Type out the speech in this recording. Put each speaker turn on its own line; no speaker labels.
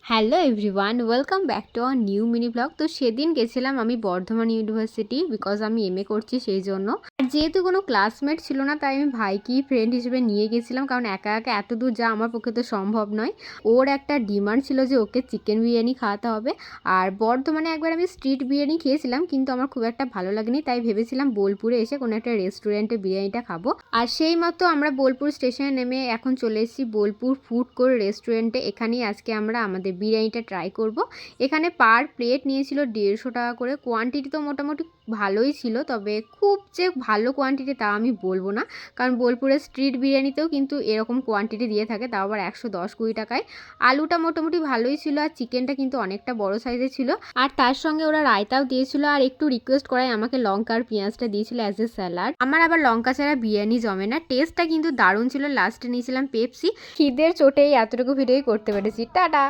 Hello everyone, welcome back to our new mini blog. তো সেদিন গেছিলাম আমি বর্ধমান ইউনিভার্সিটি, বিকজ আমি এমএ করছি সেই জন্য। আর যেহেতু কোনো ক্লাসমেট ছিল না, তাই আমি ভাইকেই ফ্রেন্ড হিসেবে নিয়ে গেছিলাম, কারণ একা একা এত দূর যাওয়া আমার পক্ষে তো সম্ভব নয়। ওর একটা ডিমান্ড ছিল যে ওকে চিকেন বিরিয়ানি খাওয়াতে হবে। আর বর্ধমানে একবার আমি স্ট্রিট বিরিয়ানি খেয়েছিলাম, কিন্তু আমার খুব একটা ভালো লাগেনি, তাই ভেবেছিলাম বোলপুরে এসে কোনো একটা রেস্টুরেন্টে বিরিয়ানিটা খাবো। আর সেই মতো আমরা বোলপুর স্টেশনে নেমে এখন চলে এসেছি বোলপুর ফুড কোর্ট রেস্টুরেন্টে। এখানেই আজকে আমরা আমাদের বিরিয়ানিটা ট্রাই করব। এখানে পার প্লেট নিয়েছিল 150 টাকা করে। কোয়ান্টিটি তো মোটামুটি ভালোই ছিল, তবে খুব যে ভালো কোয়ান্টিটি তা আমি বলবো না, কারণ বোলপুরের স্ট্রিট বিরিয়ানিতেও কিন্তু এরকম কোয়ান্টিটি দিয়ে থাকে, তাও আবার 110-20 টাকায়। আলুটা মোটামুটি ভালোই ছিল, আর চিকেনটা কিন্তু অনেকটা বড় সাইজের ছিল, আর তার সঙ্গে ওরা রায়তাও দিয়েছিল। আর একটু রিকোয়েস্ট করায় আমাকে লঙ্কা আর পেঁয়াজটা দিয়েছিল অ্যাজ এ স্যালাড। আমার আবার লঙ্কা ছাড়া বিরিয়ানি জমে না। টেস্টটা কিন্তু দারুণ ছিল। লাস্টে নিয়েছিলাম পেপসি। খিদের চোটেই এতটুকু ভিডিওই করতে পেরেছি। টাটা।